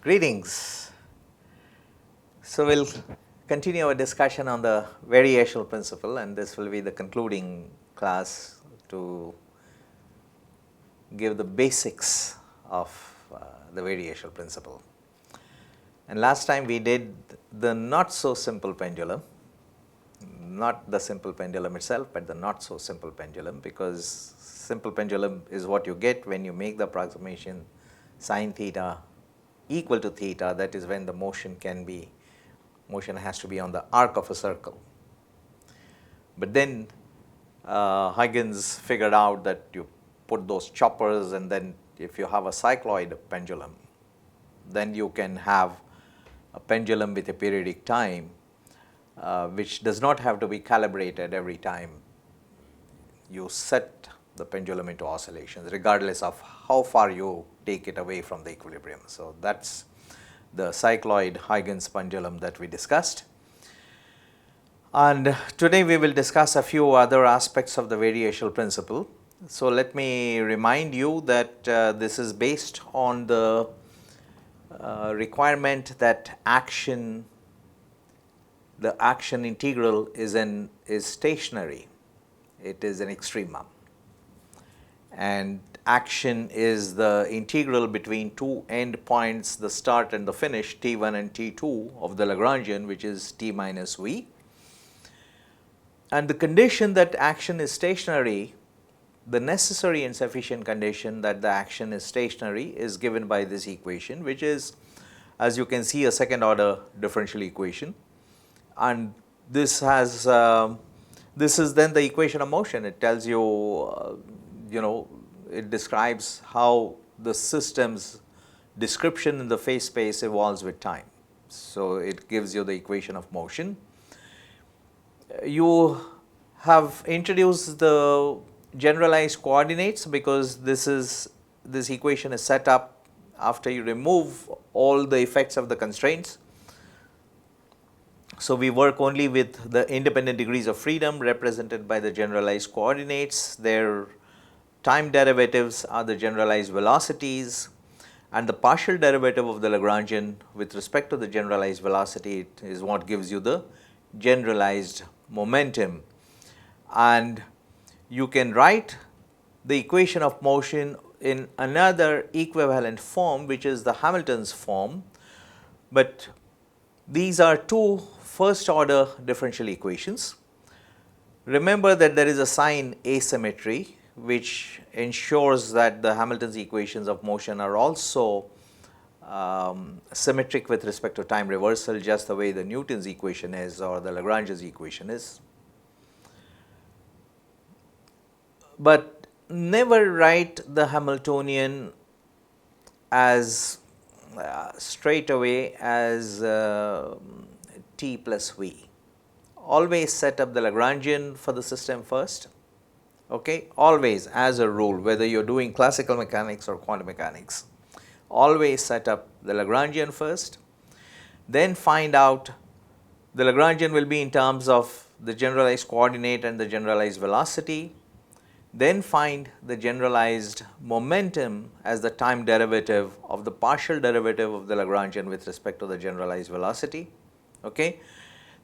Greetings. So, we will continue our discussion on the variational principle, and this will be the concluding class to give the basics of the variational principle. And last time we did the not so simple pendulum, not the simple pendulum itself, but the not so simple pendulum, because simple pendulum is what you get when you make the approximation sin theta equal to theta. That is when the motion has to be on the arc of a circle. But then Huygens figured out that you put those choppers, and then if you have a cycloid pendulum, then you can have a pendulum with a periodic time which does not have to be calibrated every time you set the pendulum into oscillations, regardless of how far you take it away from the equilibrium. So, that is the cycloid Huygens pendulum that we discussed. And today we will discuss a few other aspects of the variational principle. So, let me remind you that this is based on the requirement that the action integral is stationary. It is an extremum, and action is the integral between two end points, the start and the finish, T1 and T2 of the Lagrangian, which is T minus V. And the condition that action is stationary, the necessary and sufficient condition that the action is stationary, is given by this equation, which is, as you can see, a second order differential equation. And this has this is then the equation of motion. It tells you, it describes how the system's description in the phase space evolves with time. So, it gives you the equation of motion. You have introduced the generalized coordinates because this equation is set up after you remove all the effects of the constraints. So, we work only with the independent degrees of freedom represented by the generalized coordinates. Their time derivatives are the generalized velocities, and the partial derivative of the Lagrangian with respect to the generalized velocity is what gives you the generalized momentum. And you can write the equation of motion in another equivalent form, which is the Hamilton's form, but these are two first order differential equations. Remember that there is a sign asymmetry which ensures that the Hamilton's equations of motion are also symmetric with respect to time reversal, just the way the Newton's equation is or the Lagrange's equation is. But never write the Hamiltonian as straight away as T plus V. Always set up the Lagrangian for the system first, okay? Always, as a rule, whether you are doing classical mechanics or quantum mechanics, always set up the Lagrangian first, then find out the Lagrangian will be in terms of the generalized coordinate and the generalized velocity, then find the generalized momentum as the time derivative of the partial derivative of the Lagrangian with respect to the generalized velocity. Okay.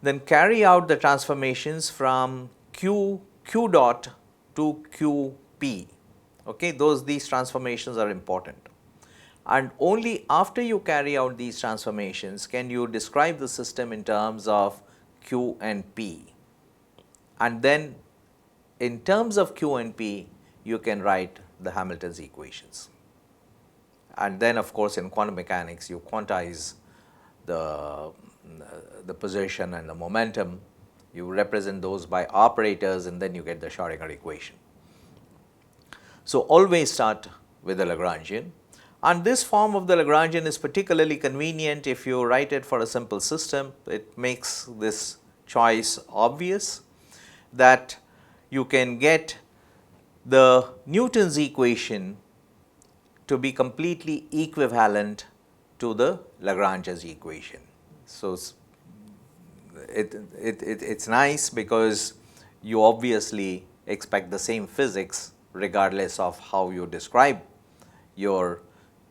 Then carry out the transformations from q dot to qp. Okay. These transformations are important, and only after you carry out these transformations can you describe the system in terms of q and p, and then in terms of q and p you can write the Hamilton's equations. And then of course in quantum mechanics you quantize the position and the momentum, you represent those by operators, and then you get the Schrodinger equation. So, always start with the Lagrangian, and this form of the Lagrangian is particularly convenient if you write it for a simple system. It makes this choice obvious that you can get the Newton's equation to be completely equivalent to the Lagrange's equation. So, it's nice because you obviously expect the same physics regardless of how you describe your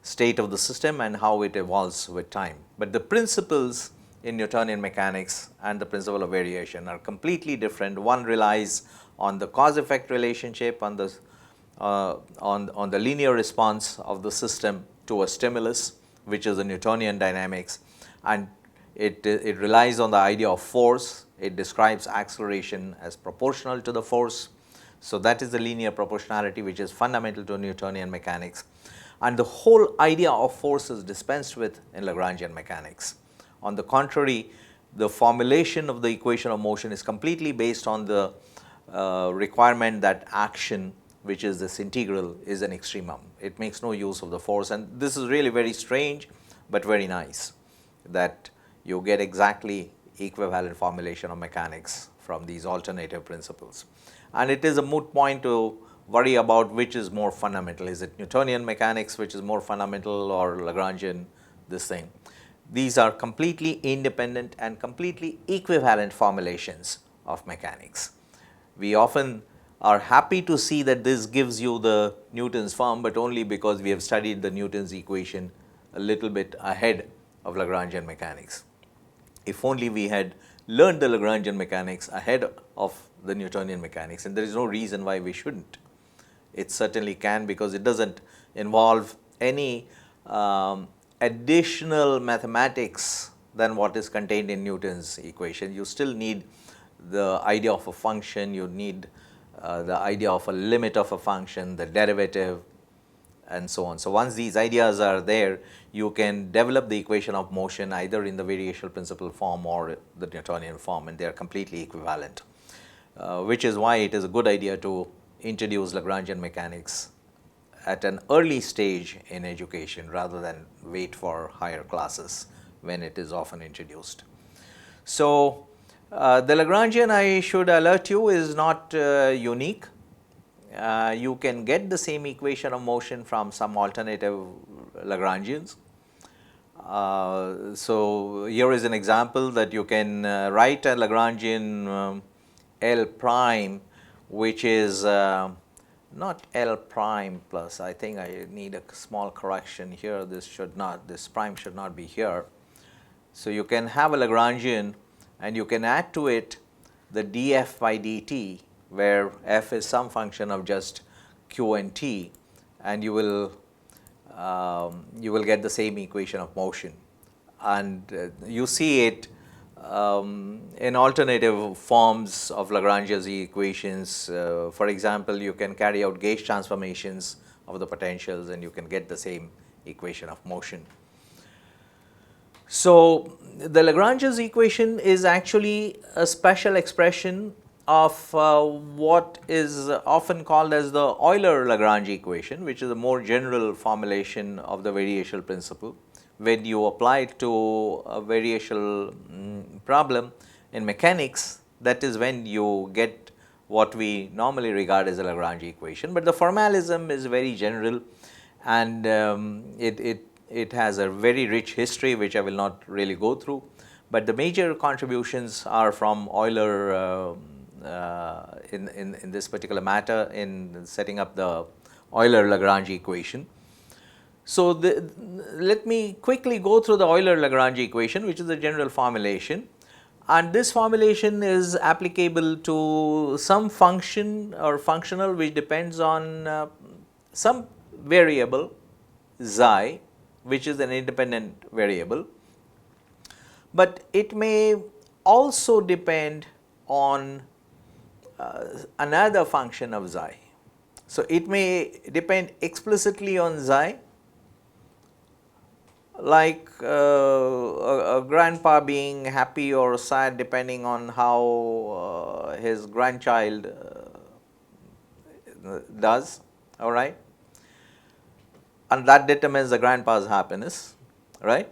state of the system and how it evolves with time. But the principles in Newtonian mechanics and the principle of variation are completely different. One relies on the cause-effect relationship, on the linear response of the system to a stimulus, which is the Newtonian dynamics, and it relies on the idea of force. It describes acceleration as proportional to the force. So, that is the linear proportionality, which is fundamental to Newtonian mechanics, and the whole idea of force is dispensed with in Lagrangian mechanics. On the contrary, the formulation of the equation of motion is completely based on the requirement that action, which is this integral, is an extremum. It makes no use of the force, and this is really very strange, but very nice that you get exactly equivalent formulation of mechanics from these alternative principles. And it is a moot point to worry about which is more fundamental. Is it Newtonian mechanics which is more fundamental, or Lagrangian this thing? These are completely independent and completely equivalent formulations of mechanics. We often are happy to see that this gives you the Newton's form, but only because we have studied the Newton's equation a little bit ahead of Lagrangian mechanics. If only we had learned the Lagrangian mechanics ahead of the Newtonian mechanics, and there is no reason why we shouldn't. It certainly can, because it does not involve any additional mathematics than what is contained in Newton's equation. You still need the idea of a function, you need the idea of a limit of a function, the derivative, and so on. So, once these ideas are there, you can develop the equation of motion either in the variational principle form or the Newtonian form, and they are completely equivalent, which is why it is a good idea to introduce Lagrangian mechanics at an early stage in education rather than wait for higher classes when it is often introduced. So, the Lagrangian, I should alert you, is not unique. You can get the same equation of motion from some alternative Lagrangians. So, here is an example that you can write a Lagrangian L prime, which is not L prime plus. I think I need a small correction here. This prime should not be here. So, you can have a Lagrangian and you can add to it the df by dt, where f is some function of just q and t, and you will get the same equation of motion. And you see it in alternative forms of Lagrange's equations. For example, you can carry out gauge transformations of the potentials and you can get the same equation of motion. So, the Lagrange's equation is actually a special expression of what is often called as the Euler-Lagrange equation, which is a more general formulation of the variational principle. When you apply it to a variational problem in mechanics, that is when you get what we normally regard as a Lagrange equation, but the formalism is very general, and it has a very rich history which I will not really go through, but the major contributions are from Euler in this particular matter in setting up the Euler-Lagrange equation. So, let me quickly go through the Euler-Lagrange equation, which is a general formulation, and this formulation is applicable to some function or functional which depends on some variable xi, which is an independent variable, but it may also depend on another function of xi. So, it may depend explicitly on xi, like a grandpa being happy or sad depending on how his grandchild does, all right, and that determines the grandpa's happiness, right.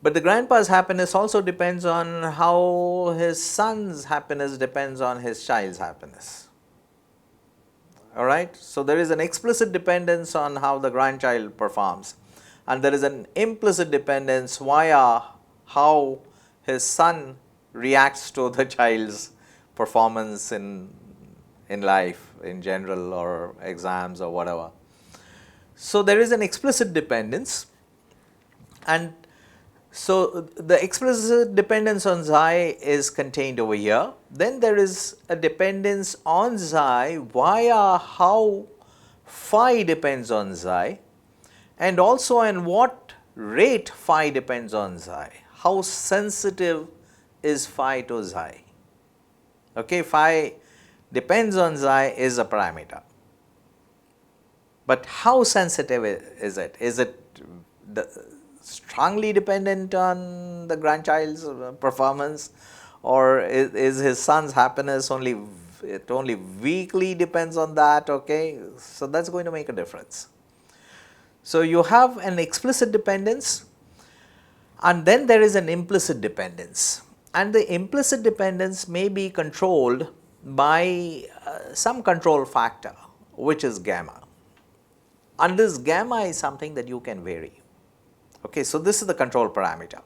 But the grandpa's happiness also depends on how his son's happiness depends on his child's happiness, all right. So, there is an explicit dependence on how the grandchild performs, and there is an implicit dependence via how his son reacts to the child's performance in life in general or exams or whatever. So, there is an explicit dependence, and so the explicit dependence on xi is contained over here. Then there is a dependence on xi via how phi depends on xi, and also in what rate phi depends on xi. How sensitive is phi to xi? Okay, phi depends on xi is a parameter. But how sensitive is it? Is it strongly dependent on the grandchild's performance, or is his son's happiness only weakly depends on that? Okay, so that's going to make a difference. So you have an explicit dependence, and then there is an implicit dependence, and the implicit dependence may be controlled by some control factor, which is gamma. And this gamma is something that you can vary. Okay, so this is the control parameter.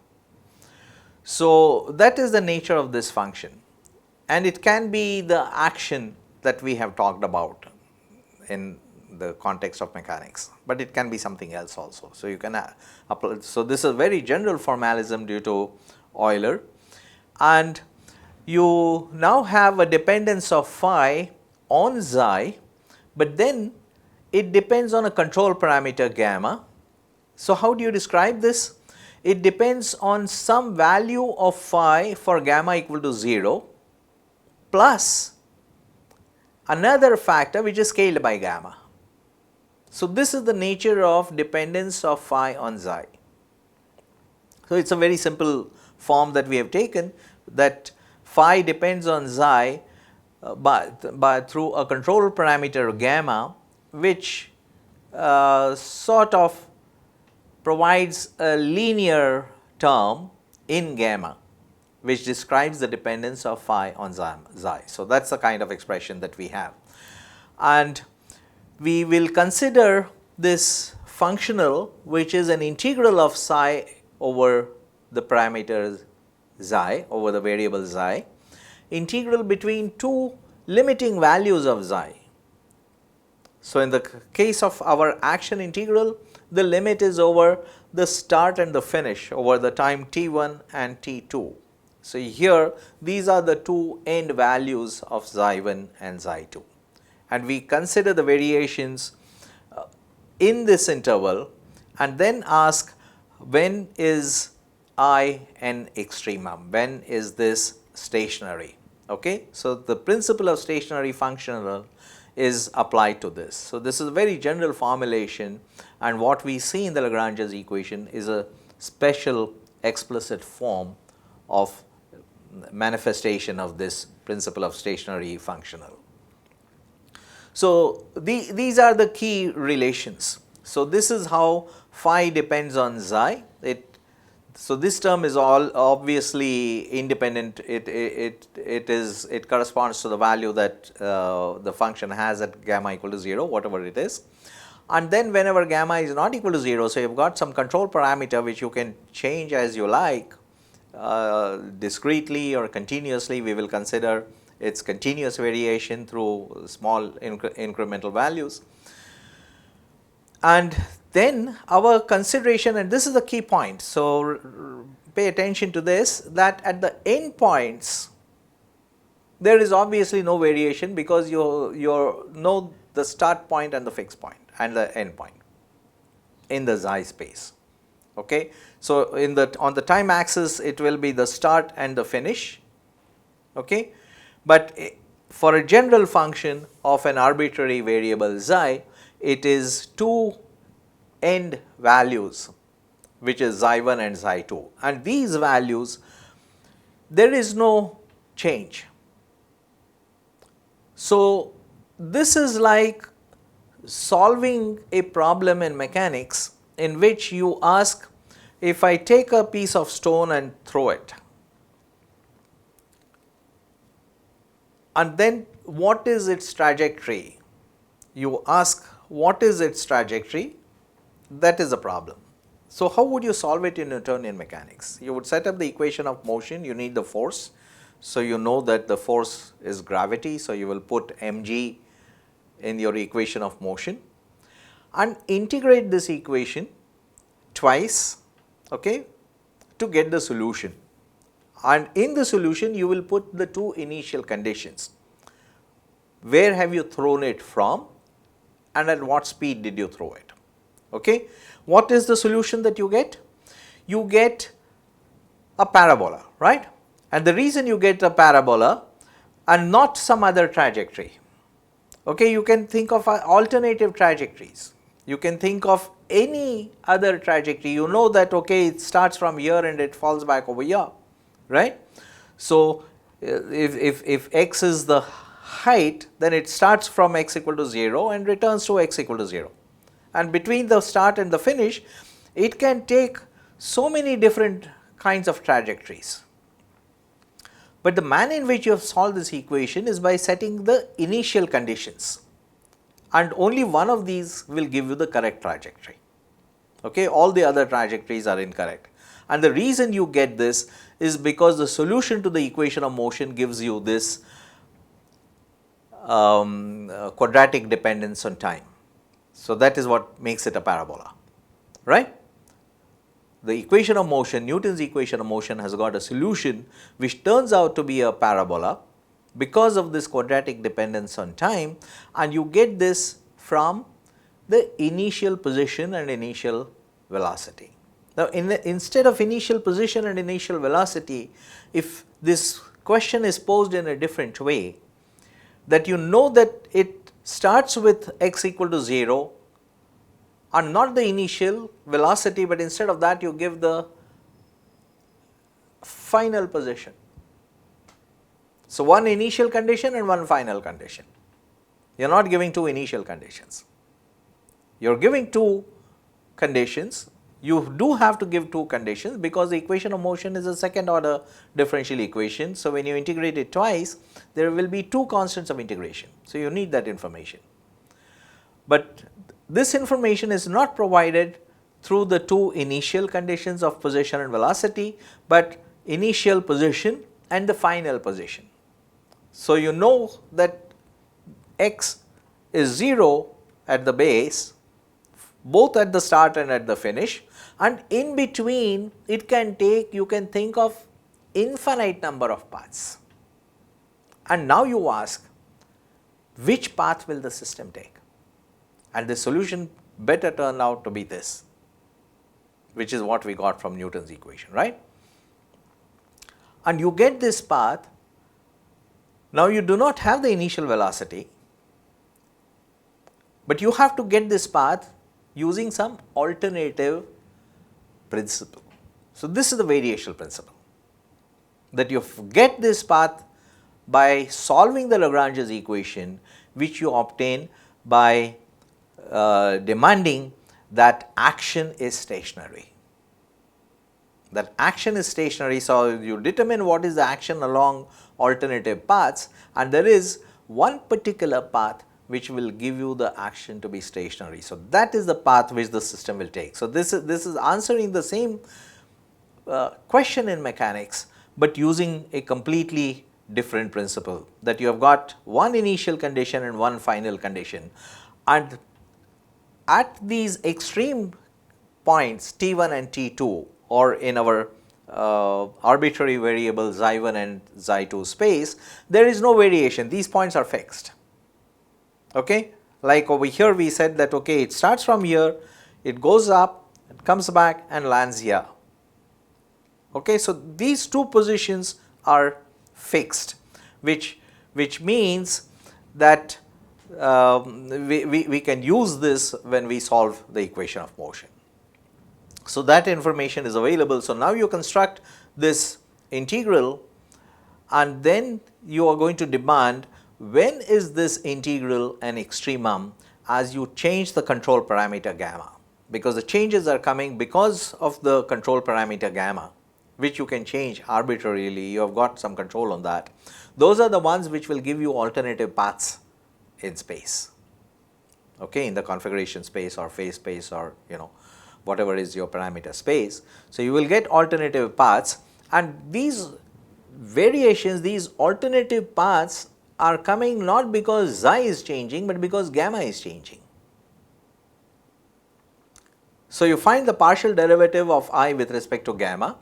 So that is the nature of this function, and it can be the action that we have talked about in the context of mechanics, but it can be something else also. So you can apply. So this is very general formalism due to Euler, and you now have a dependence of phi on xi, but then it depends on a control parameter gamma. So how do you describe this? It depends on some value of phi for gamma equal to 0 plus another factor which is scaled by gamma. So this is the nature of dependence of phi on xi. So it's a very simple form that we have taken, that phi depends on xi through a control parameter gamma, which sort of provides a linear term in gamma which describes the dependence of phi on xi. So that's the kind of expression that we have, and we will consider this functional, which is an integral of psi over the parameter xi, over the variable xi, integral between two limiting values of xi. So in the case of our action integral, the limit is over the start and the finish, over the time t1 and t2. So here these are the two end values of xi1 and xi2, and we consider the variations in this interval and then ask, when is I an extremum, when is this stationary? Okay? So the principle of stationary functional is applied to this. So this is a very general formulation, and what we see in the Lagrange's equation is a special explicit form of manifestation of this principle of stationary functional. So these are the key relations. So this is how phi depends on xi. So this term is all obviously independent. It corresponds to the value that the function has at gamma equal to 0, whatever it is. And then whenever gamma is not equal to 0, so you've got some control parameter which you can change as you like, discretely or continuously. We will consider its continuous variation through small incremental values. And then our consideration, and this is the key point, so pay attention to this, that at the end points there is obviously no variation, because you know the start point and the fixed point and the end point in the xi space. Okay? So on the time axis it will be the start and the finish. Okay? But for a general function of an arbitrary variable xi, it is two end values, which is xi1 and xi2, and these values there is no change. So this is like solving a problem in mechanics in which you ask, if I take a piece of stone and throw it, and then what is its trajectory? You ask, what is its trajectory? That is a problem. So how would you solve it in Newtonian mechanics? You would set up the equation of motion, you need the force. So you know that the force is gravity, so you will put mg in your equation of motion. and integrate this equation twice, okay, to get the solution. And in the solution you will put the two initial conditions. Where have you thrown it from and at what speed did you throw it? Okay. What is the solution that you get? You get a parabola, right? And the reason you get a parabola and not some other trajectory, okay, you can think of alternative trajectories. You can think of any other trajectory. You know that, okay, it starts from here and it falls back over here, right? So, if x is the height, then it starts from x equal to 0 and returns to x equal to 0. And between the start and the finish, it can take so many different kinds of trajectories. But the manner in which you have solved this equation is by setting the initial conditions, and only one of these will give you the correct trajectory. Okay, all the other trajectories are incorrect. And the reason you get this is because the solution to the equation of motion gives you this quadratic dependence on time. So, that is what makes it a parabola, right? The equation of motion, Newton's equation of motion, has got a solution which turns out to be a parabola because of this quadratic dependence on time, and you get this from the initial position and initial velocity. Now, instead of initial position and initial velocity, if this question is posed in a different way, that you know that it starts with x equal to 0 and not the initial velocity, but instead of that you give the final position. So, one initial condition and one final condition. You are not giving two initial conditions. You are giving two conditions. You do have to give two conditions because the equation of motion is a second order differential equation. So, when you integrate it twice, there will be two constants of integration. So, you need that information. But this information is not provided through the two initial conditions of position and velocity, but initial position and the final position. So, you know that x is 0 at the base, both at the start and at the finish, and in between it can take, you can think of infinite number of paths. And now you ask, which path will the system take? And the solution better turn out to be this, which is what we got from Newton's equation, right? And you get this path. Now, you do not have the initial velocity, but you have to get this path using some alternative principle. So, this is the variational principle, that you get this path by solving the Lagrange's equation, which you obtain by demanding that action is stationary. That action is stationary. So, you determine what is the action along alternative paths, and there is one particular path which will give you the action to be stationary. So, that is the path which the system will take. So, this is answering the same question in mechanics, but using a completely different principle, that you have got one initial condition and one final condition, and at these extreme points T1 and T2, or in our arbitrary variable xi1 and xi2 space, there is no variation, these points are fixed. Okay? Like over here we said that, okay, it starts from here, it goes up, it comes back and lands here. Okay? So, these two positions are fixed, which means that we can use this when we solve the equation of motion. So, that information is available. So, now you construct this integral, and then you are going to demand when is this integral an extremum as you change the control parameter gamma, because the changes are coming because of the control parameter gamma, which you can change arbitrarily. You have got some control on that. Those are the ones which will give you alternative paths in space, okay, in the configuration space or phase space, or whatever is your parameter space. So, you will get alternative paths, and these variations, these alternative paths are coming not because xi is changing, but because gamma is changing. So, you find the partial derivative of I with respect to gamma,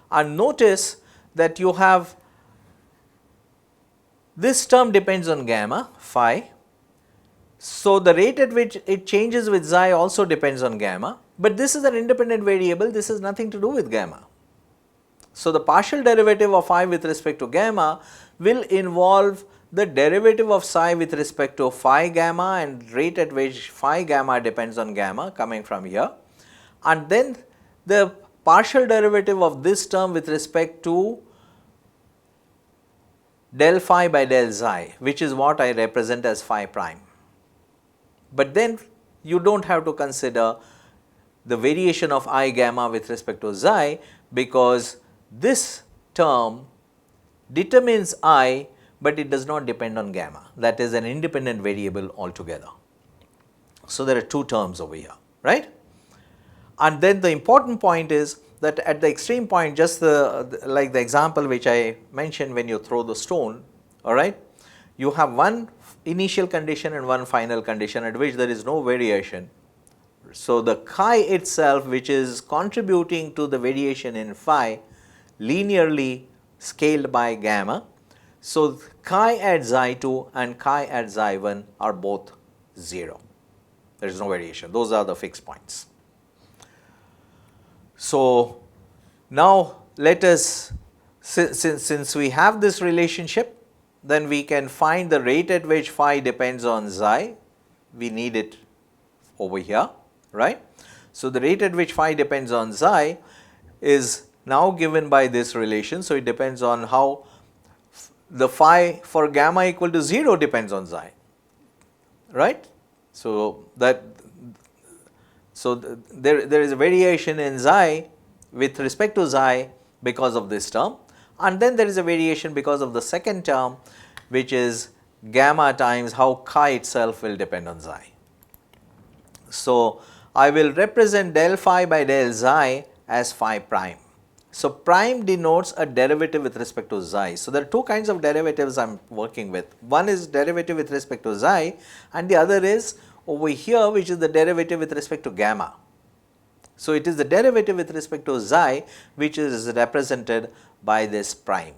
and notice that you have this term depends on gamma phi. So, the rate at which it changes with xi also depends on gamma, but this is an independent variable, this has nothing to do with gamma. So, the partial derivative of I with respect to gamma will involve the derivative of psi with respect to phi gamma and rate at which phi gamma depends on gamma coming from here, and then the partial derivative of this term with respect to del phi by del xi, which is what I represent as phi prime. But then you do not have to consider the variation of I gamma with respect to xi, because this term determines I, but it does not depend on gamma, that is an independent variable altogether. So, there are two terms over here, right. And then the important point is that at the extreme point, just like the example which I mentioned when you throw the stone, all right, you have one initial condition and one final condition at which there is no variation. So, the chi itself, which is contributing to the variation in phi, linearly scaled by gamma. So, chi at xi2 and chi at xi1 are both 0, there is no variation, those are the fixed points. So, now let us, since we have this relationship, then we can find the rate at which phi depends on xi, we need it over here, right. So, the rate at which phi depends on xi is now given by this relation. So, it depends on how the phi for gamma equal to 0 depends on xi, right. So, there is a variation in xi with respect to xi because of this term, and then there is a variation because of the second term, which is gamma times how chi itself will depend on xi. So, I will represent del phi by del xi as phi prime. So, prime denotes a derivative with respect to xi. So, there are two kinds of derivatives I am working with. One is derivative with respect to xi, and the other is over here, which is the derivative with respect to gamma. So, it is the derivative with respect to xi which is represented by this prime.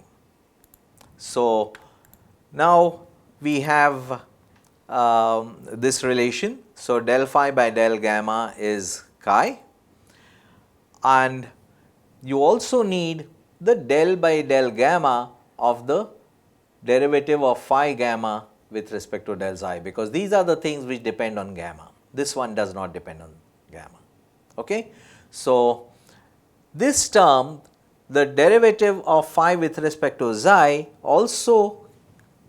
So, now we have this relation. So, del phi by del gamma is chi, and you also need the del by del gamma of the derivative of phi gamma with respect to del xi, because these are the things which depend on gamma. This one does not depend on gamma. Okay. So, this term, the derivative of phi with respect to xi also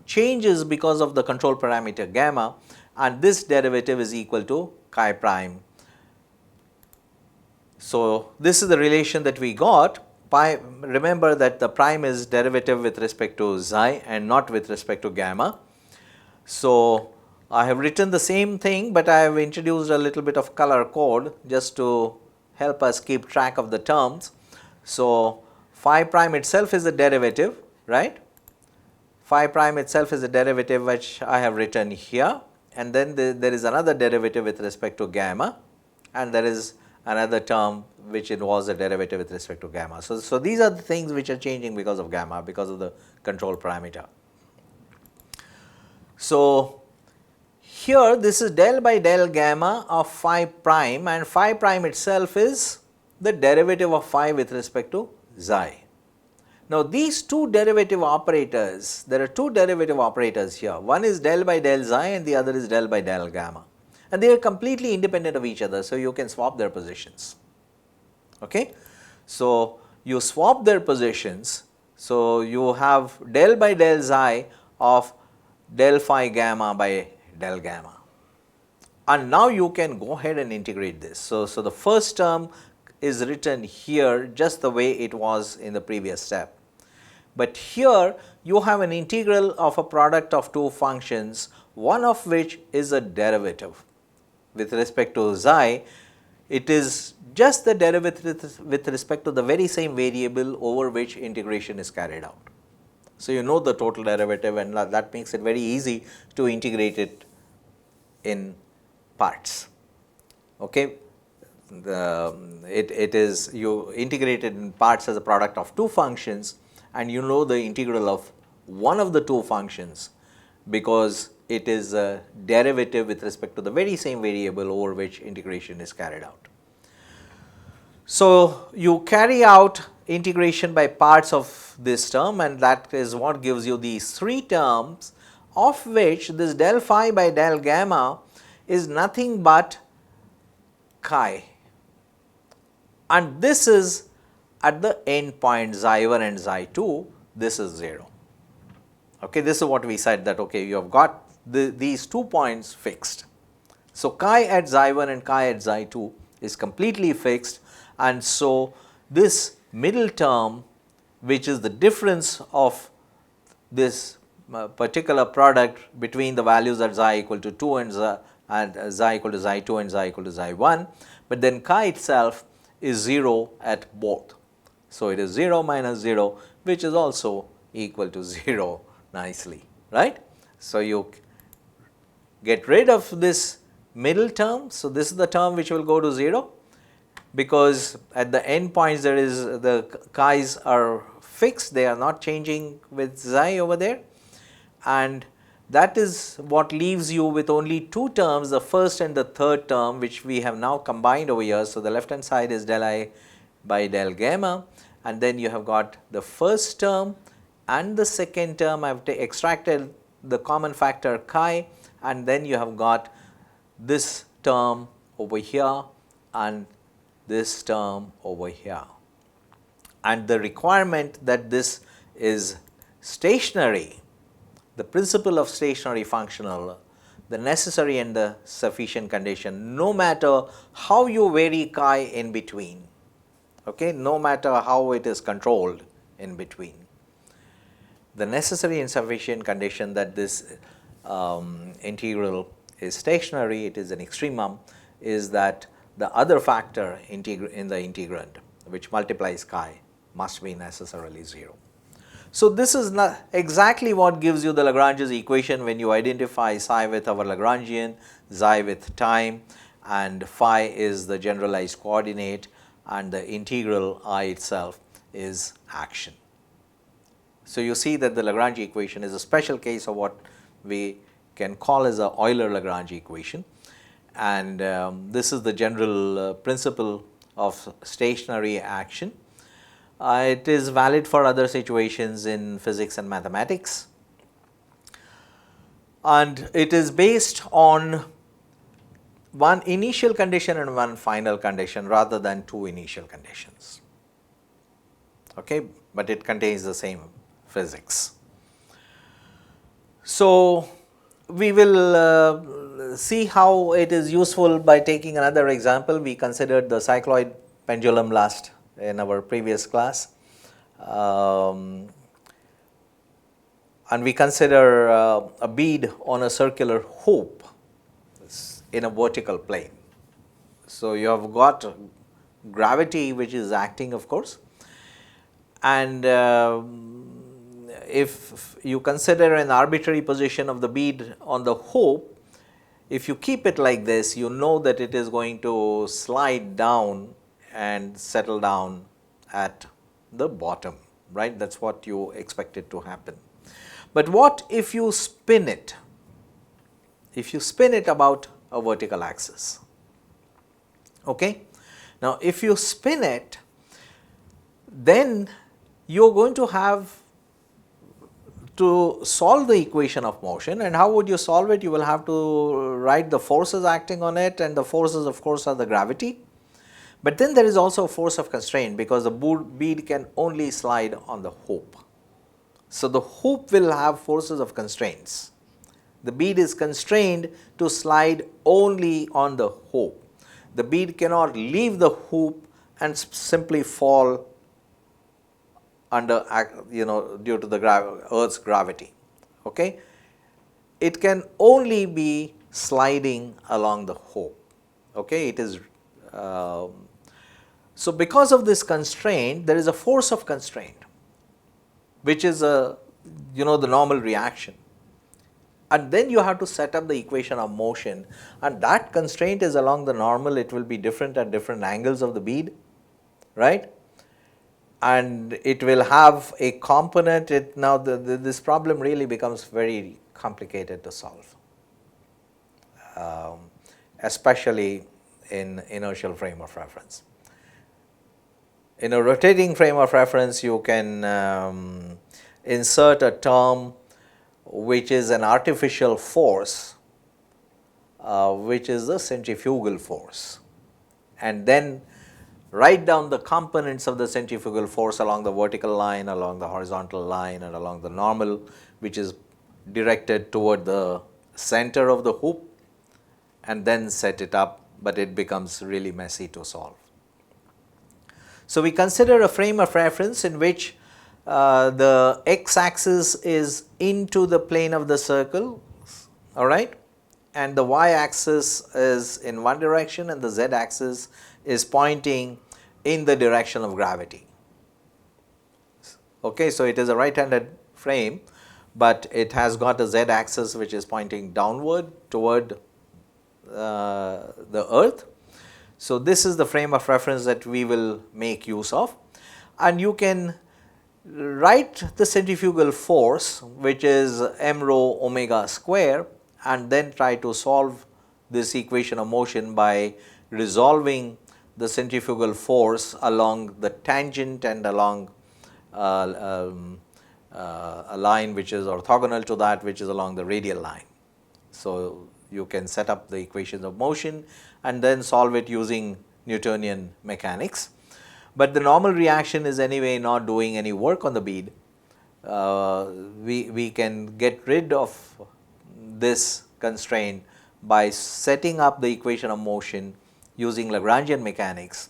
changes because of the control parameter gamma, and this derivative is equal to chi prime. So, this is the relation that we got. Remember that the prime is derivative with respect to xi and not with respect to gamma. So, I have written the same thing, but I have introduced a little bit of color code just to help us keep track of the terms. So, phi prime itself is a derivative, right. Phi prime itself is a derivative which I have written here, and then there is another derivative with respect to gamma, and there is another term which involves a derivative with respect to gamma. So, these are the things which are changing because of gamma, because of the control parameter. So, here this is del by del gamma of phi prime, and phi prime itself is the derivative of phi with respect to xi. Now, these two derivative operators, there are two derivative operators here, one is del by del xi and the other is del by del gamma, and they are completely independent of each other. So, you can swap their positions. Okay. So, you swap their positions. So, you have del by del xi of del phi gamma by del gamma, and now you can go ahead and integrate this. So, the first term is written here just the way it was in the previous step, but here you have an integral of a product of two functions, one of which is a derivative. With respect to xi, it is just the derivative with respect to the very same variable over which integration is carried out. So, you know the total derivative, and that makes it very easy to integrate it in parts. Okay. it is, you integrate it in parts as a product of two functions, and you know the integral of one of the two functions, because it is a derivative with respect to the very same variable over which integration is carried out. So, you carry out integration by parts of this term, and that is what gives you these three terms, of which this del phi by del gamma is nothing but chi, and this is at the end point xi1 and xi2, this is 0. Okay, this is what we said, that okay, you have got these 2 points fixed. So, chi at xi1 and chi at xi2 is completely fixed, and so this middle term, which is the difference of this particular product between the values at xi equal to 2 and xi equal to xi2 and xi equal to xi1, but then chi itself is 0 at both. So, it is 0 minus 0, which is also equal to 0 nicely, right. So, you get rid of this middle term. So, this is the term which will go to 0, because at the end points there is the chi's are fixed, they are not changing with xi over there, and that is what leaves you with only two terms, the first and the third term, which we have now combined over here. So, the left hand side is del I by del gamma, and then you have got the first term and the second term. I have extracted the common factor chi, and then you have got this term over here and this term over here, and the requirement that this is stationary, the principle of stationary functional, the necessary and the sufficient condition, no matter how you vary chi in between, okay, no matter how it is controlled in between. The necessary and sufficient condition that this integral is stationary, it is an extremum, is that the other factor in the integrand, which multiplies chi, must be necessarily 0. So, this is not exactly what gives you the Lagrange's equation when you identify psi with our Lagrangian, xi with time, and phi is the generalized coordinate, and the integral I itself is action. So, you see that the Lagrange equation is a special case of what we can call as a Euler-Lagrange equation, and this is the general principle of stationary action. It is valid for other situations in physics and mathematics, and it is based on one initial condition and one final condition rather than two initial conditions, okay, but it contains the same physics. So, we will see how it is useful by taking another example. We considered the cycloid pendulum last in our previous class, and we consider a bead on a circular hoop in a vertical plane. So, you have got gravity which is acting, of course, and if you consider an arbitrary position of the bead on the hoop, if you keep it like this, you know that it is going to slide down and settle down at the bottom, right. That is what you expect it to happen. But what if you spin it? If you spin it about a vertical axis, okay. Now, if you spin it, then you are going to have to solve the equation of motion, and how would you solve it? You will have to write the forces acting on it, and the forces, of course, are the gravity. But then there is also a force of constraint, because the bead can only slide on the hoop. So, the hoop will have forces of constraints. The bead is constrained to slide only on the hoop. The bead cannot leave the hoop and simply fall under, due to the Earth's gravity, okay. It can only be sliding along the hoop, okay. It is so because of this constraint, there is a force of constraint, which is the normal reaction. and then you have to set up the equation of motion, and that constraint is along the normal. It will be different at different angles of the bead, right? And it will have a component. Now this problem really becomes very complicated to solve, especially in inertial frame of reference. In a rotating frame of reference, you can insert a term which is an artificial force, which is the centrifugal force, and then write down the components of the centrifugal force along the vertical line, along the horizontal line, and along the normal, which is directed toward the center of the hoop, and then set it up, but it becomes really messy to solve. So we consider a frame of reference in which the x-axis is into the plane of the circle, all right, and the y-axis is in one direction and the z-axis is pointing in the direction of gravity. Okay, so it is a right-handed frame, but it has got a z-axis which is pointing downward toward the earth. So this is the frame of reference that we will make use of, and you can write the centrifugal force, which is m rho omega square, and then try to solve this equation of motion by resolving the centrifugal force along the tangent and along a line which is orthogonal to that, which is along the radial line. So you can set up the equations of motion and then solve it using Newtonian mechanics. But the normal reaction is anyway not doing any work on the bead. We can get rid of this constraint by setting up the equation of motion using Lagrangian mechanics,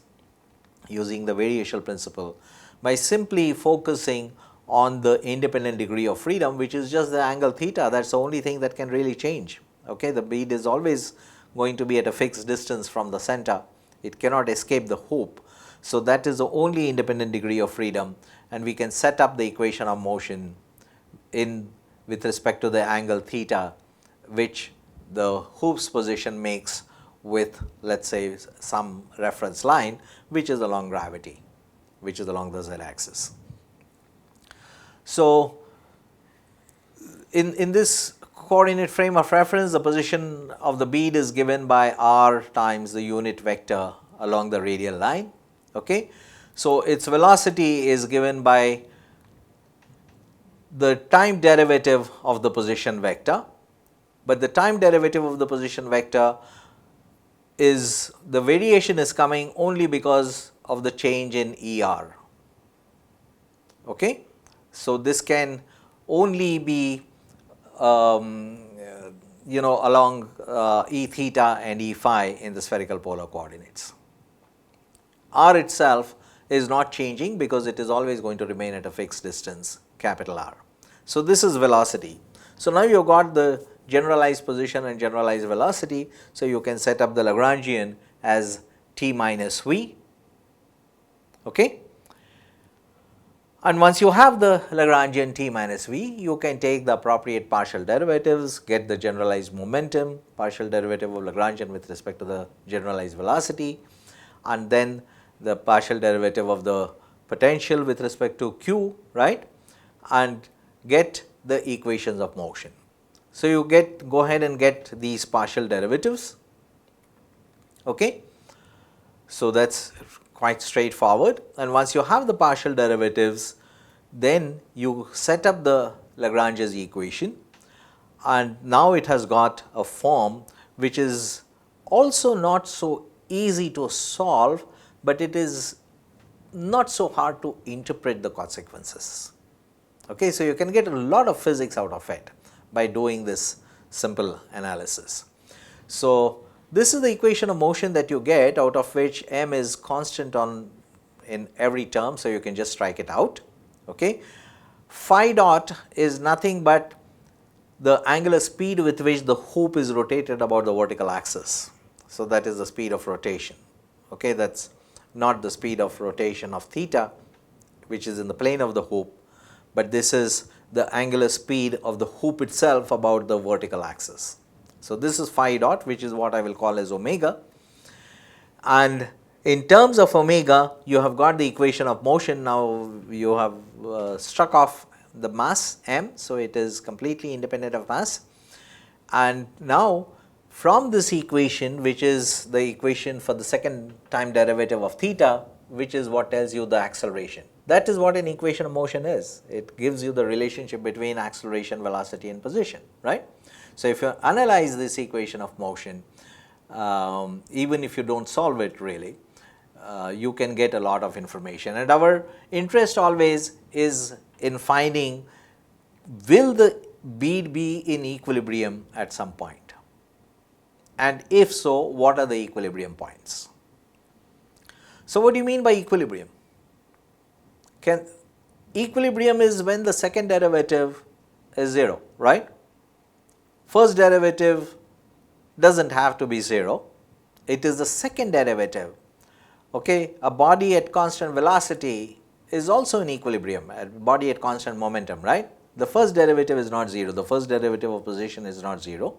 using the variational principle, by simply focusing on the independent degree of freedom, which is just the angle theta. That is the only thing that can really change. Okay, the bead is always going to be at a fixed distance from the center. It cannot escape the hoop. So that is the only independent degree of freedom, and we can set up the equation of motion with respect to the angle theta, which the hoop's position makes with, let us say, some reference line which is along gravity, which is along the z-axis. So in this coordinate frame of reference, the position of the bead is given by r times the unit vector along the radial line. Okay. So its velocity is given by the time derivative of the position vector, but the time derivative of the position vector is, the variation is coming only because of the change in ER. Okay. So this can only be along E theta and E phi in the spherical polar coordinates. R itself is not changing because it is always going to remain at a fixed distance, capital R. So this is velocity. So now you have got the generalized position and generalized velocity. So you can set up the Lagrangian as t minus v. Okay. And once you have the Lagrangian t minus v, you can take the appropriate partial derivatives, get the generalized momentum, partial derivative of Lagrangian with respect to the generalized velocity, and then the partial derivative of the potential with respect to q, right, and get the equations of motion. So you go ahead and get these partial derivatives. Okay. So that is quite straightforward, and once you have the partial derivatives, then you set up the Lagrange's equation, and now it has got a form which is also not so easy to solve, but it is not so hard to interpret the consequences. Okay, so you can get a lot of physics out of it by doing this simple analysis. So this is the equation of motion that you get, out of which m is constant in every term, so you can just strike it out. Okay. Phi dot is nothing but the angular speed with which the hoop is rotated about the vertical axis. So that is the speed of rotation. Okay, that is not the speed of rotation of theta, which is in the plane of the hoop, but this is the angular speed of the hoop itself about the vertical axis. So, this is phi dot, which is what I will call as omega, and in terms of omega you have got the equation of motion. Now, you have struck off the mass m, so it is completely independent of mass, and now from this equation, which is the equation for the second time derivative of theta, which is what tells you the acceleration. That is what an equation of motion is. It gives you the relationship between acceleration, velocity and position, right. So, if you analyze this equation of motion, even if you do not solve it really, you can get a lot of information, and our interest always is in finding, will the bead be in equilibrium at some point, and if so, what are the equilibrium points. So, what do you mean by equilibrium? Equilibrium is when the second derivative is 0, right. First derivative does not have to be 0, it is the second derivative. Okay. A body at constant velocity is also in equilibrium, a body at constant momentum, right. The first derivative is not 0, the first derivative of position is not 0,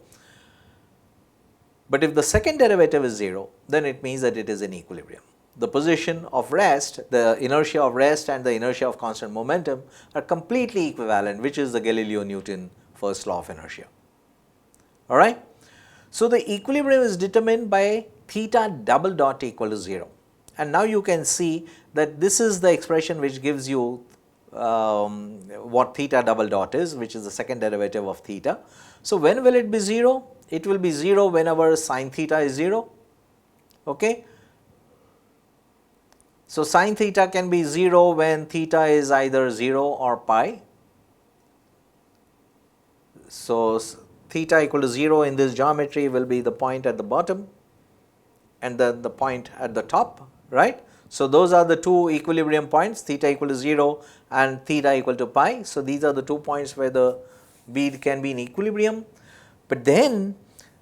but if the second derivative is 0, then it means that it is in equilibrium. The position of rest, the inertia of rest and the inertia of constant momentum are completely equivalent, which is the Galileo-Newton first law of inertia. All right. So, the equilibrium is determined by theta double dot equal to 0, and now you can see that this is the expression which gives you what theta double dot is, which is the second derivative of theta. So, when will it be 0? It will be 0 whenever sin theta is 0. Okay. So, sin theta can be 0 when theta is either 0 or pi. So, theta equal to 0 in this geometry will be the point at the bottom and then the point at the top, right. So, those are the two equilibrium points, theta equal to 0 and theta equal to pi. So, these are the 2 points where the bead can be in equilibrium, but then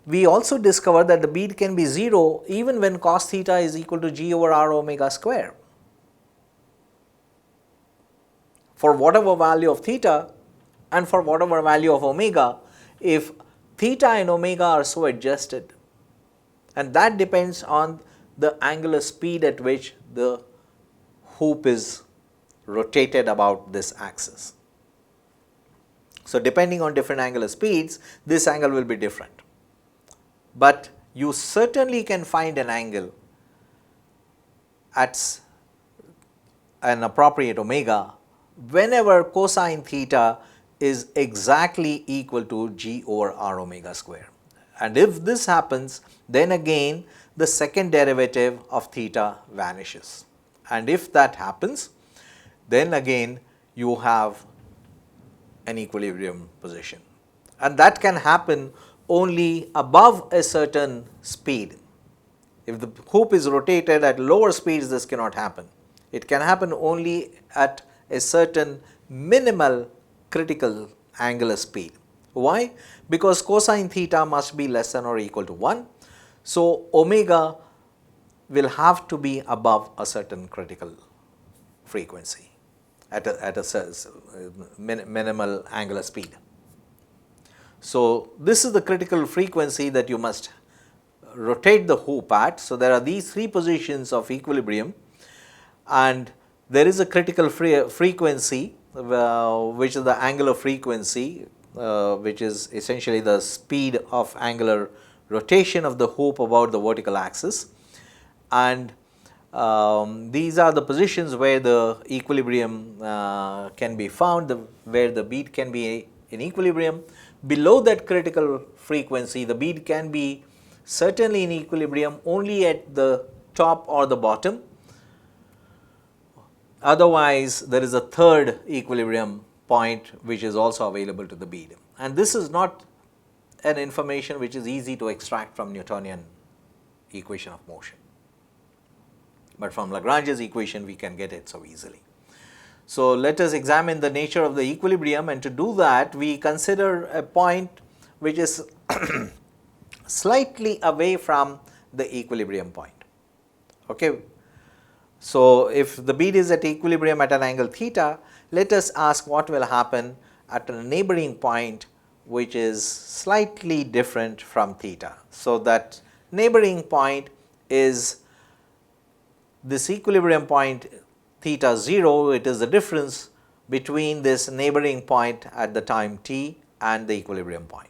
we also discover that the bead can be 0 even when cos theta is equal to g over r omega square. For whatever value of theta and for whatever value of omega, if theta and omega are so adjusted, and that depends on the angular speed at which the hoop is rotated about this axis. So, depending on different angular speeds, this angle will be different, but you certainly can find an angle at an appropriate omega whenever cosine theta is exactly equal to g over r omega square. And if this happens, then again the second derivative of theta vanishes, and if that happens, then again you have an equilibrium position, and that can happen only above a certain speed. If the hoop is rotated at lower speeds, this cannot happen. It can happen only at a certain minimal critical angular speed. Why? Because cosine theta must be less than or equal to 1. So, omega will have to be above a certain critical frequency at a minimal angular speed. So, this is the critical frequency that you must rotate the hoop at. So, there are these 3 positions of equilibrium, and there is a critical frequency which is the angular frequency, which is essentially the speed of angular rotation of the hoop about the vertical axis, and these are the positions where the equilibrium can be found, where the bead can be in equilibrium. Below that critical frequency, the bead can be certainly in equilibrium only at the top or the bottom. Otherwise, there is a third equilibrium point which is also available to the bead, and this is not an information which is easy to extract from Newtonian equation of motion, but from Lagrange's equation we can get it so easily. So, let us examine the nature of the equilibrium, and to do that we consider a point which is slightly away from the equilibrium point. Okay. So, if the bead is at equilibrium at an angle theta, let us ask what will happen at a neighboring point which is slightly different from theta. So, that neighboring point is this equilibrium point theta 0, it is the difference between this neighboring point at the time t and the equilibrium point.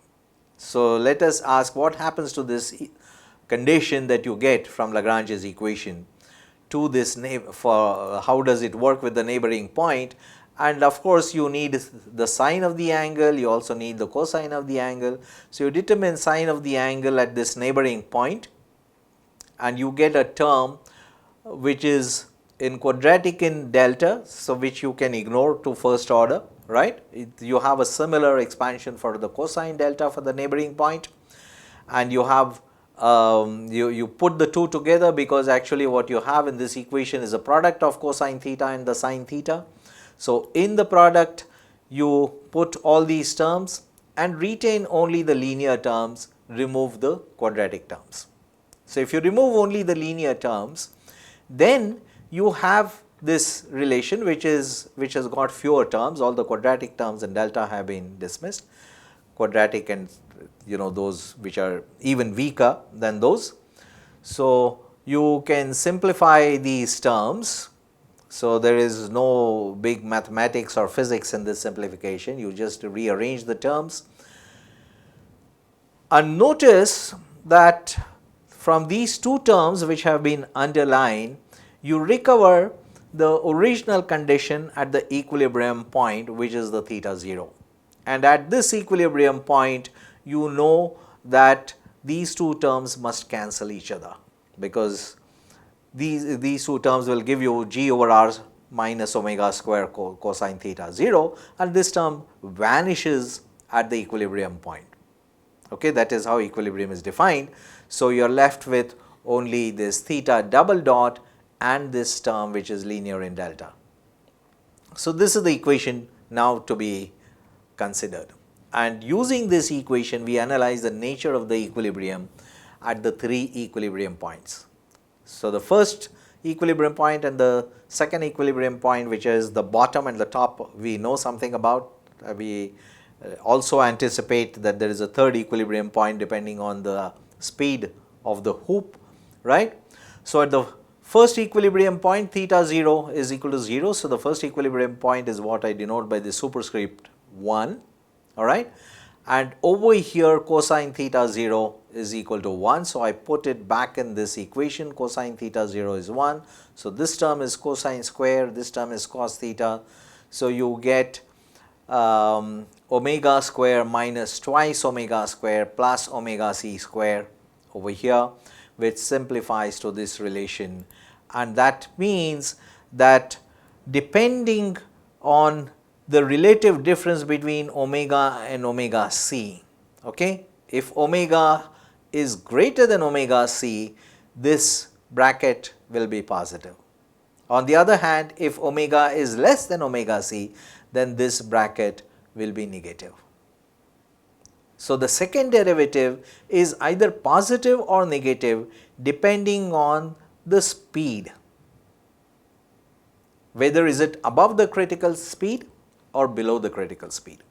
So, let us ask what happens to this condition that you get from Lagrange's equation to this for how does it work with the neighboring point, and of course you need the sine of the angle, you also need the cosine of the angle. So, you determine sine of the angle at this neighboring point and you get a term which is in quadratic in delta, so which you can ignore to first order, right. You have a similar expansion for the cosine delta for the neighboring point, and you have you put the two together because actually what you have in this equation is a product of cosine theta and the sine theta. So, in the product you put all these terms and retain only the linear terms, remove the quadratic terms. So, if you remove only the linear terms, then you have this relation which has got fewer terms, all the quadratic terms in delta have been dismissed, quadratic and those which are even weaker than those. So, you can simplify these terms. So, there is no big mathematics or physics in this simplification, you just rearrange the terms. And notice that from these two terms which have been underlined, you recover the original condition at the equilibrium point, which is the theta 0. And at this equilibrium point, you know that these two terms must cancel each other, because these two terms will give you g over r minus omega square cosine theta 0, and this term vanishes at the equilibrium point. Okay, that is how equilibrium is defined. So, you are left with only this theta double dot and this term which is linear in delta. So, this is the equation now to be considered, and using this equation we analyze the nature of the equilibrium at the three equilibrium points. So, the first equilibrium point and the second equilibrium point, which is the bottom and the top, we know something about. We also anticipate that there is a third equilibrium point depending on the speed of the hoop, right. So, at the first equilibrium point theta 0 is equal to 0. So, the first equilibrium point is what I denote by the superscript 1, all right, and over here cosine theta 0 is equal to 1. So, I put it back in this equation, cosine theta 0 is 1. So, this term is cosine square, this term is cos theta. So, you get omega square minus twice omega square plus omega c square over here, which simplifies to this relation, and that means that depending on the relative difference between omega and omega c, okay, if omega is greater than omega c, this bracket will be positive. On the other hand, if omega is less than omega c, then this bracket will be negative. So, the second derivative is either positive or negative depending on the speed, whether is it above the critical speed or below the critical speed.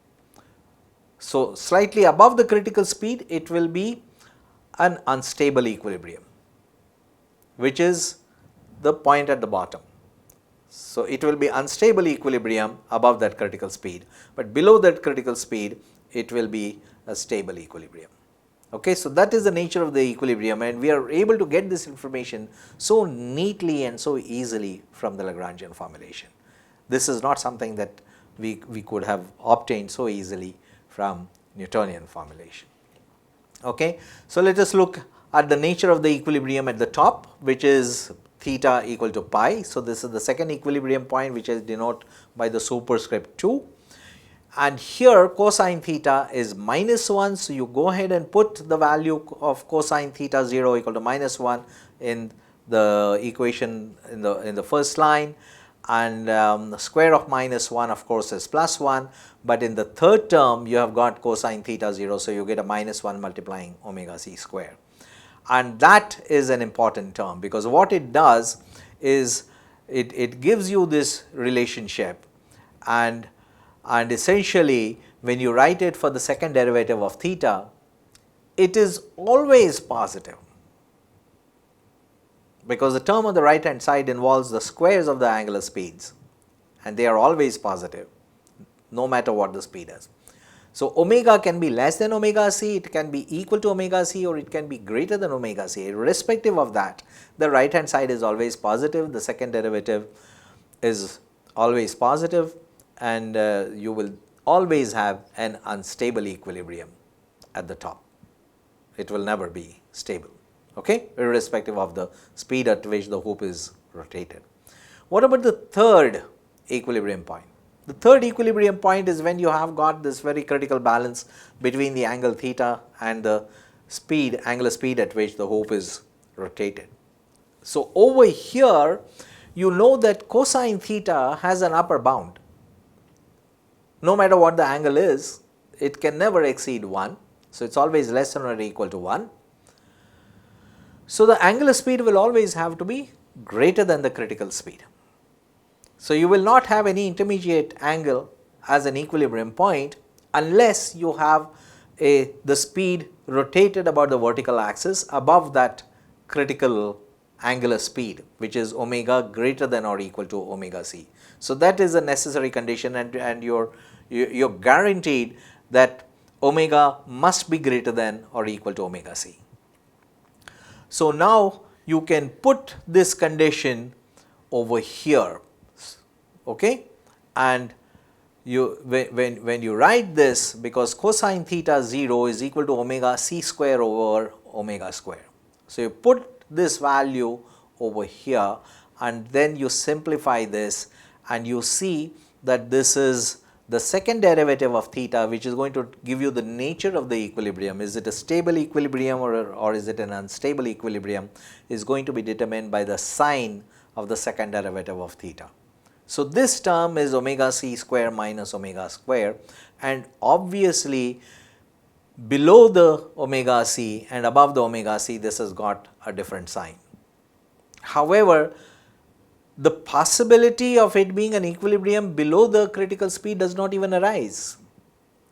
So, slightly above the critical speed, it will be an unstable equilibrium, which is the point at the bottom. So, it will be unstable equilibrium above that critical speed, but below that critical speed it will be a stable equilibrium. Okay, so, that is the nature of the equilibrium, and we are able to get this information so neatly and so easily from the Lagrangian formulation. This is not something that we could have obtained so easily from Newtonian formulation. Okay, so, let us look at the nature of the equilibrium at the top, which is theta equal to pi. So, this is the second equilibrium point, which is denoted by the superscript 2, and here cosine theta is minus 1. So, you go ahead and put the value of cosine theta 0 equal to minus 1 in the equation in the first line, and the square of minus 1 of course is plus 1, but in the third term you have got cosine theta 0. So, you get a minus 1 multiplying omega c square. And that is an important term, because what it does is it gives you this relationship, and and essentially when you write it for the second derivative of theta, it is always positive, because the term on the right hand side involves the squares of the angular speeds, and they are always positive no matter what the speed is. So, omega can be less than omega c, it can be equal to omega c, or it can be greater than omega c. Irrespective of that, the right hand side is always positive, the second derivative is always positive, and you will always have an unstable equilibrium at the top. It will never be stable, okay, irrespective of the speed at which the hoop is rotated. What about the third equilibrium point? The third equilibrium point is when you have got this very critical balance between the angle theta and the speed, angular speed at which the hoop is rotated. So, over here you know that cosine theta has an upper bound. No matter what the angle is, it can never exceed 1. So, it is always less than or equal to 1. So, the angular speed will always have to be greater than the critical speed. So, you will not have any intermediate angle as an equilibrium point unless you have the speed rotated about the vertical axis above that critical angular speed, which is omega greater than or equal to omega c. So, that is a necessary condition, and you're guaranteed that omega must be greater than or equal to omega c. So, now you can put this condition over here, okay, and you when you write this, because cosine theta 0 is equal to omega c square over omega square. So, you put this value over here and then you simplify this, and you see that this is the second derivative of theta, which is going to give you the nature of the equilibrium. Is it a stable equilibrium or is it an unstable equilibrium, is going to be determined by the sign of the second derivative of theta. So, this term is omega c square minus omega square, and obviously below the omega c and above the omega c, this has got a different sign. However, the possibility of it being an equilibrium below the critical speed does not even arise.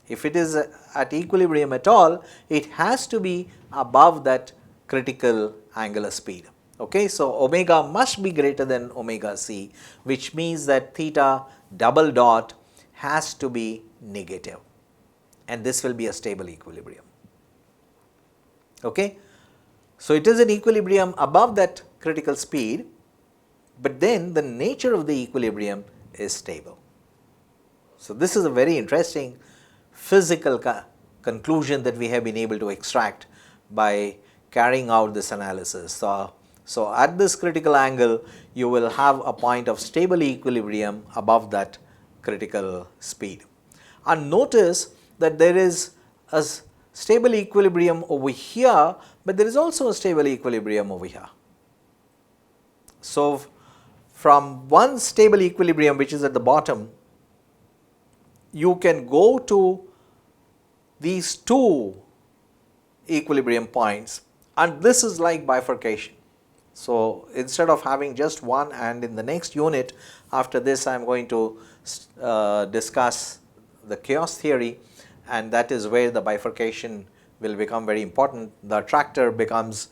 If it is at equilibrium at all, it has to be above that critical angular speed. Okay, so omega must be greater than omega c, which means that theta double dot has to be negative, and this will be a stable equilibrium. Okay, so it is an equilibrium above that critical speed, but then the nature of the equilibrium is stable. So, this is a very interesting physical conclusion that we have been able to extract by carrying out this analysis. So, at this critical angle, you will have a point of stable equilibrium above that critical speed. And notice that there is a stable equilibrium over here, but there is also a stable equilibrium over here. So, from one stable equilibrium, which is at the bottom, you can go to these two equilibrium points, and this is like bifurcation. So, instead of having just one, and in the next unit after this I am going to discuss the chaos theory, and that is where the bifurcation will become very important. The attractor becomes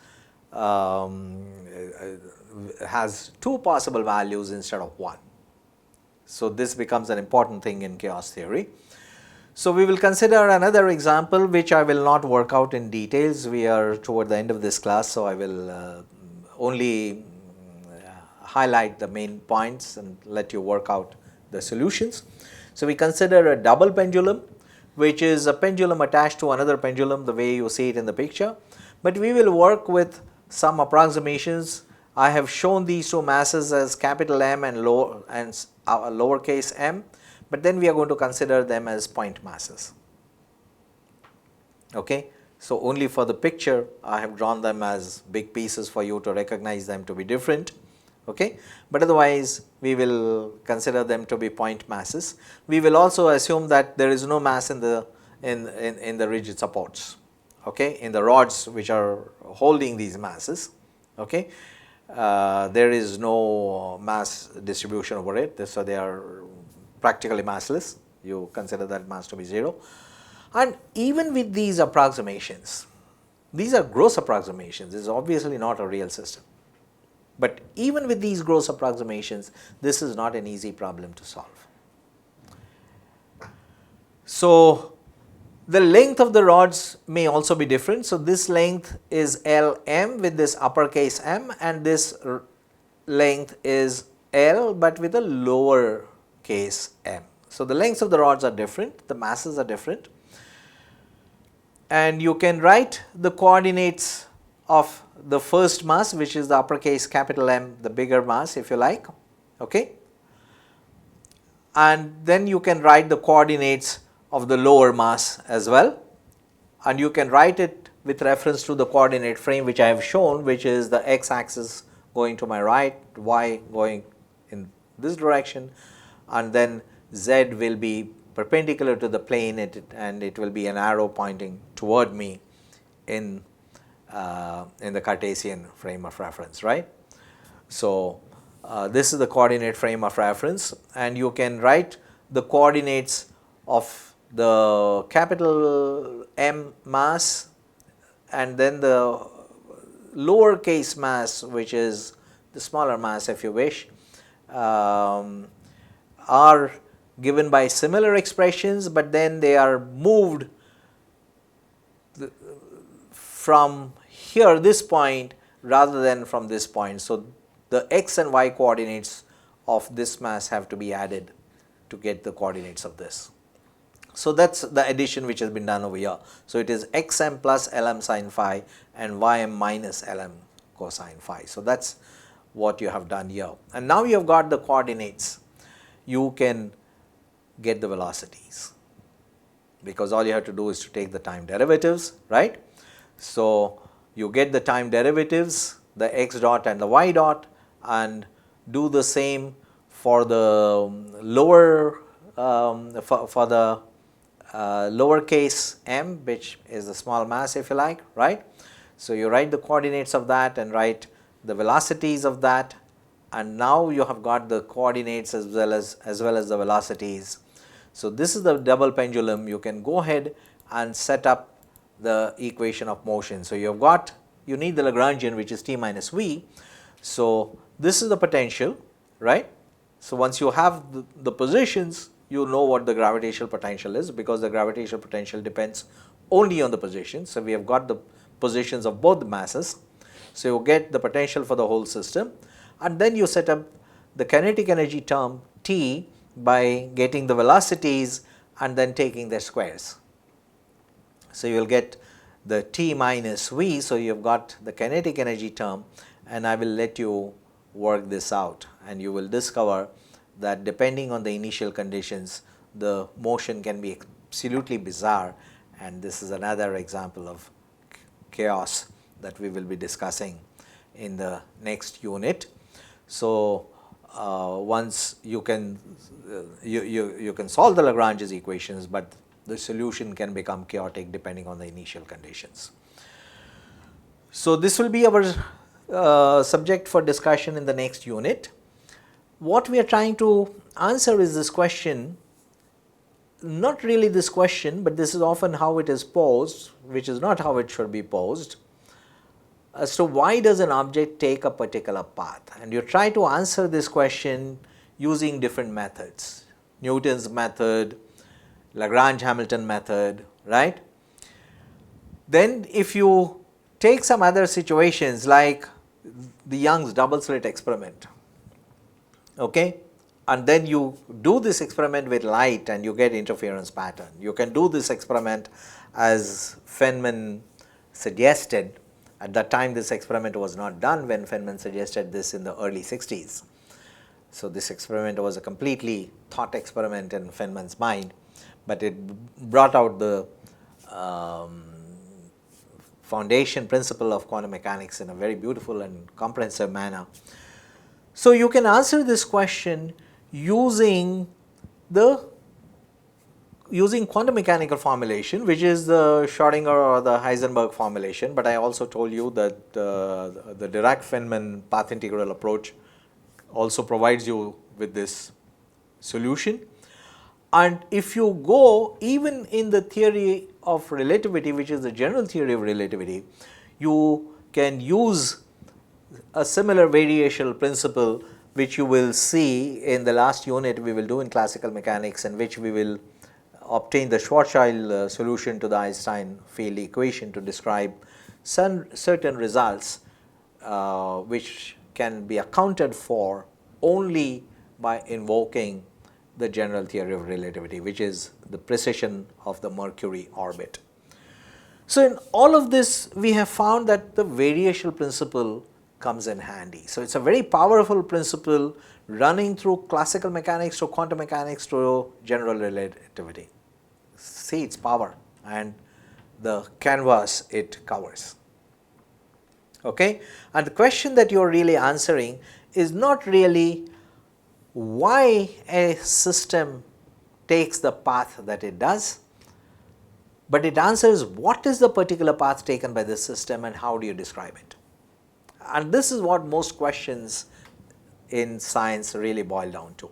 has two possible values instead of one. So, this becomes an important thing in chaos theory. So, we will consider another example which I will not work out in details. We are toward the end of this class, so I will only highlight the main points and let you work out the solutions. So, we consider a double pendulum, which is a pendulum attached to another pendulum the way you see it in the picture, but we will work with some approximations. I have shown these two masses as capital M and lowercase m, but then we are going to consider them as point masses. Okay. So, only for the picture I have drawn them as big pieces for you to recognize them to be different, okay. But otherwise we will consider them to be point masses. We will also assume that there is no mass in the rigid supports, okay, in the rods which are holding these masses, okay. There is no mass distribution over it, so they are practically massless, you consider that mass to be 0. And even with these approximations, these are gross approximations, this is obviously not a real system. But even with these gross approximations, this is not an easy problem to solve. So the length of the rods may also be different. So this length is Lm with this uppercase m, and this length is L but with a lower case m. So the lengths of the rods are different, the masses are different, and you can write the coordinates of the first mass, which is the uppercase capital M, the bigger mass if you like, okay, and then you can write the coordinates of the lower mass as well, and you can write it with reference to the coordinate frame which I have shown, which is the x axis going to my right, y going in this direction, and then z will be perpendicular to the plane, and it will be an arrow pointing toward me in the Cartesian frame of reference, right. So this is the coordinate frame of reference, and you can write the coordinates of the capital M mass and then the lower case mass, which is the smaller mass if you wish, are given by similar expressions, but then they are moved from here, this point, rather than from this point. So the x and y coordinates of this mass have to be added to get the coordinates of this. So that's the addition which has been done over here. So it is xm plus lm sin phi and ym minus lm cosine phi. So that's what you have done here. And now you have got the coordinates, you can get the velocities, because all you have to do is to take the time derivatives, right. So you get the time derivatives, the x dot and the y dot, and do the same for the lower for the lowercase m, which is the small mass if you like, right. So you write the coordinates of that and write the velocities of that, and now you have got the coordinates as well as the velocities. So this is the double pendulum. You can go ahead and set up the equation of motion. So you need the Lagrangian, which is t minus v. So this is the potential, right. So once you have the positions, you know what the gravitational potential is, because the gravitational potential depends only on the position. So we have got the positions of both the masses. So you get the potential for the whole system, and then you set up the kinetic energy term T by getting the velocities and then taking their squares. So you will get the T minus V. So you have got the kinetic energy term, and I will let you work this out, and you will discover that depending on the initial conditions, the motion can be absolutely bizarre, and this is another example of chaos that we will be discussing in the next unit. So once you can you can solve the Lagrange's equations, but the solution can become chaotic depending on the initial conditions. So this will be our subject for discussion in the next unit. What we are trying to answer is this question, not really this question, but this is often how it is posed, which is not how it should be posed, as to why does an object take a particular path, and you try to answer this question using different methods, Newton's method, Lagrange-Hamilton method, right. Then if you take some other situations like the Young's double slit experiment, okay, and then you do this experiment with light and you get interference pattern. You can do this experiment as Feynman suggested. At that time this experiment was not done when Feynman suggested this in the early 60s. So this experiment was a completely thought experiment in Feynman's mind, but it brought out the foundation principle of quantum mechanics in a very beautiful and comprehensive manner. So you can answer this question using quantum mechanical formulation, which is the Schrodinger or the Heisenberg formulation, but I also told you that the Dirac-Feynman path integral approach also provides you with this solution. And if you go even in the theory of relativity, which is the general theory of relativity, you can use a similar variational principle, which you will see in the last unit we will do in classical mechanics, in which we will obtain the Schwarzschild solution to the Einstein field equation to describe certain results which can be accounted for only by invoking the general theory of relativity, which is the precession of the Mercury orbit. So, in all of this we have found that the variational principle comes in handy. So, it is a very powerful principle running through classical mechanics to quantum mechanics to general relativity. See its power and the canvas it covers. Okay? And the question that you are really answering is not really why a system takes the path that it does, but it answers what is the particular path taken by this system and how do you describe it. And this is what most questions in science really boil down to.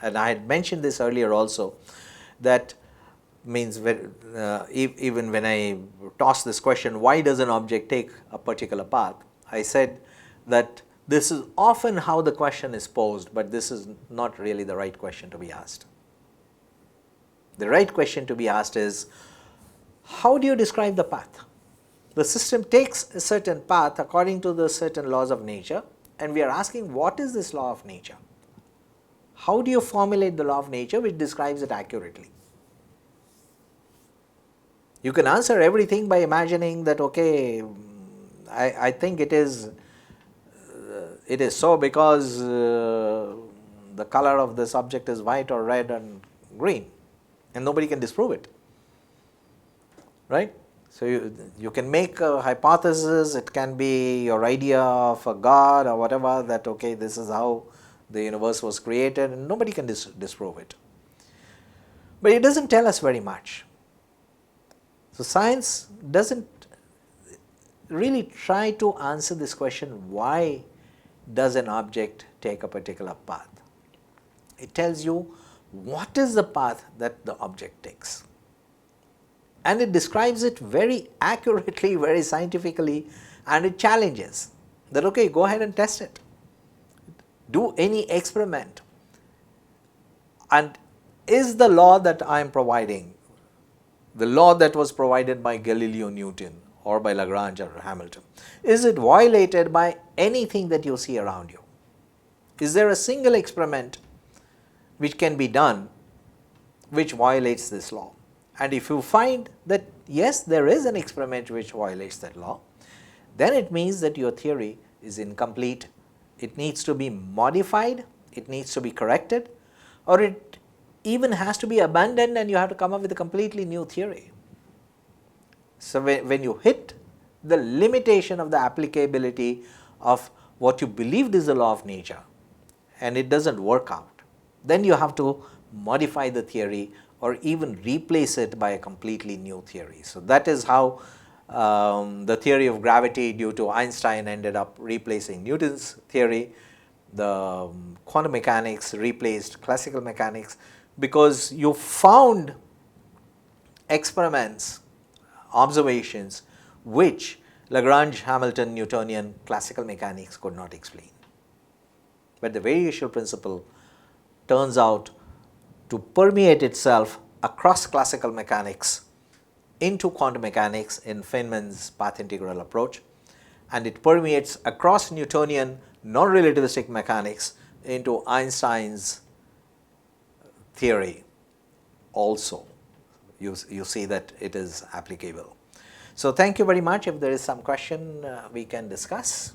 And I had mentioned this earlier also, that means even when I toss this question, why does an object take a particular path, I said that this is often how the question is posed, but this is not really the right question to be asked. The right question to be asked is, how do you describe the path? The system takes a certain path according to the certain laws of nature, and we are asking, what is this law of nature? How do you formulate the law of nature which describes it accurately? You can answer everything by imagining that, okay, I think it is so because the color of this object is white or red and green, and nobody can disprove it, right? So, you can make a hypothesis, it can be your idea of a God or whatever, that okay, this is how the universe was created, and nobody can disprove it. But it does not tell us very much. So, science does not really try to answer this question, why does an object take a particular path? It tells you what is the path that the object takes. And it describes it very accurately, very scientifically, and it challenges that, okay, go ahead and test it. Do any experiment. And is the law that I am providing, the law that was provided by Galileo Newton or by Lagrange or Hamilton, is it violated by anything that you see around you? Is there a single experiment which can be done which violates this law? And if you find that yes, there is an experiment which violates that law, then it means that your theory is incomplete. It needs to be modified, it needs to be corrected, or it even has to be abandoned and you have to come up with a completely new theory. So, when you hit the limitation of the applicability of what you believed is the law of nature and it does not work out, then you have to modify the theory or even replace it by a completely new theory. So, that is how the theory of gravity due to Einstein ended up replacing Newton's theory. The quantum mechanics replaced classical mechanics, because you found experiments, observations which Lagrange, Hamilton, Newtonian classical mechanics could not explain. But the variational principle turns out to permeate itself across classical mechanics into quantum mechanics in Feynman's path integral approach, and it permeates across Newtonian non-relativistic mechanics into Einstein's theory also. You see that it is applicable. So, thank you very much. If there is some question, we can discuss.